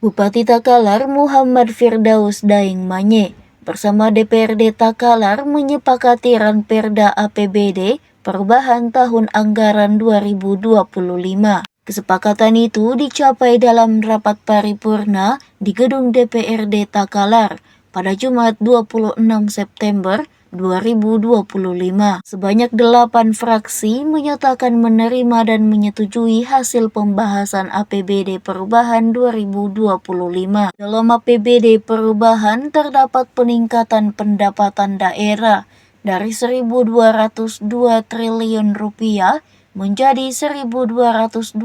Bupati Takalar Muhammad Firdaus Daeng Manye bersama DPRD Takalar menyepakati Ranperda APBD perubahan tahun anggaran 2025. Kesepakatan itu dicapai dalam rapat paripurna di gedung DPRD Takalar pada Jumat 26 September 2025. Sebanyak 8 fraksi menyatakan menerima dan menyetujui hasil pembahasan APBD perubahan 2025. Dalam APBD perubahan terdapat peningkatan pendapatan daerah dari 1.202 triliun rupiah menjadi 1.226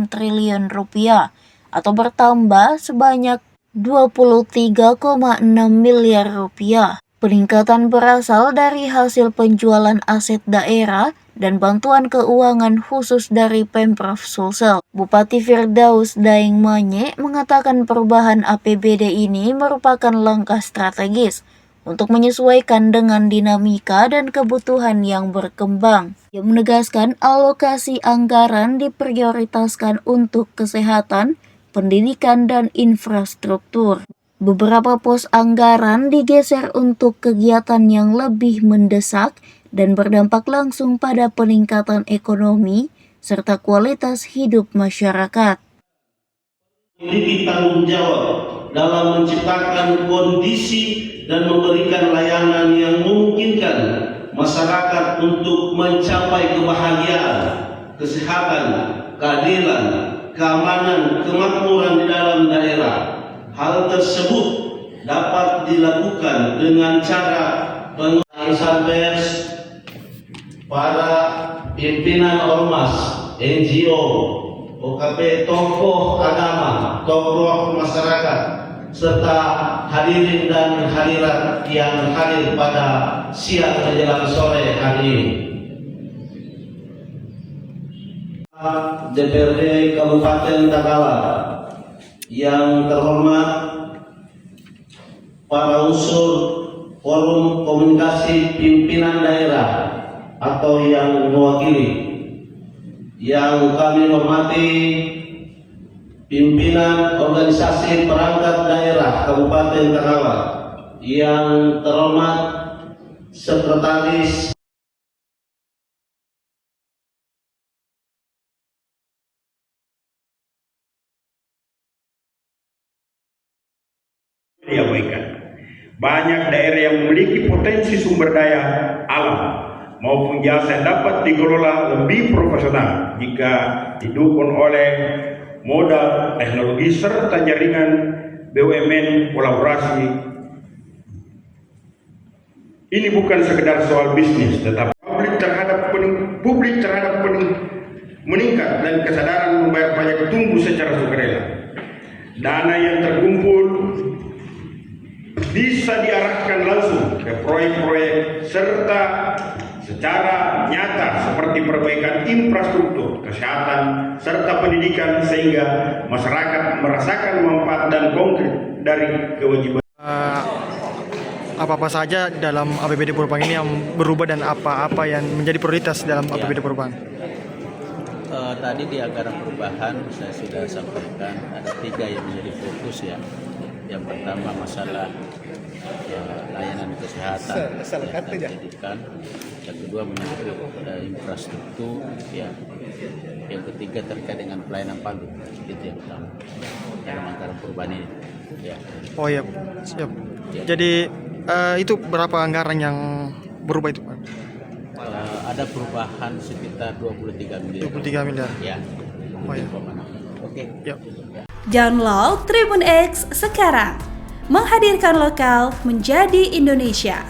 triliun rupiah atau bertambah sebanyak 23,6 miliar rupiah. Peningkatan berasal dari hasil penjualan aset daerah dan bantuan keuangan khusus dari Pemprov Sulsel. Bupati Firdaus Daeng Manye mengatakan perubahan APBD ini merupakan langkah strategis untuk menyesuaikan dengan dinamika dan kebutuhan yang berkembang. Ia menegaskan alokasi anggaran diprioritaskan untuk kesehatan, pendidikan, dan infrastruktur. Beberapa pos anggaran digeser untuk kegiatan yang lebih mendesak dan berdampak langsung pada peningkatan ekonomi serta kualitas hidup masyarakat. Memiliki tanggung jawab dalam menciptakan kondisi dan memberikan layanan yang memungkinkan masyarakat untuk mencapai kebahagiaan, kesehatan, keadilan, keamanan, kemakmuran di dalam daerah. Hal tersebut dapat dilakukan dengan cara pengurusan pers, para pimpinan ormas, NGO, OKP, tokoh agama, tokoh masyarakat, serta hadirin dan hadirat yang hadir pada siang menjelang sore hari ini. DPRD Kabupaten Takalar yang terhormat, para unsur forum komunikasi pimpinan daerah atau yang mewakili, yang kami hormati pimpinan organisasi perangkat daerah Kabupaten Takalar, yang terhormat sekretaris diabaikan. Banyak daerah yang memiliki potensi sumber daya alam maupun jasa yang dapat dikelola lebih profesional jika didukung oleh modal teknologi serta jaringan BUMN kolaborasi. Ini bukan sekedar soal bisnis, tetapi publik terhadap meningkat dan kesadaran membayar pajak tumbuh secara sukarela. Dana yang terkumpul bisa diarahkan langsung ke proyek-proyek serta secara nyata seperti perbaikan infrastruktur, kesehatan, serta pendidikan sehingga masyarakat merasakan manfaat dan konkret dari kewajiban. Apa-apa saja dalam APBD perubahan ini yang berubah dan apa-apa yang menjadi prioritas dalam APBD perubahan? Tadi di anggaran perubahan saya sudah sampaikan ada 3 yang menjadi fokus ya. Yang pertama masalah layanan kesehatan, pendidikan. Yang kedua menyangkut infrastruktur, ya. Yang ketiga terkait dengan pelayanan publik, itu yang pertama dalam anggaran perubahan ini. Ya. Oh ya, siap. Ya. Jadi itu berapa anggaran yang berubah itu, Pak? Ada perubahan sekitar 23 miliar. 23 miliar. Ya. Oh ya. Oke. Yep. Download Tribun X sekarang. Menghadirkan lokal menjadi Indonesia.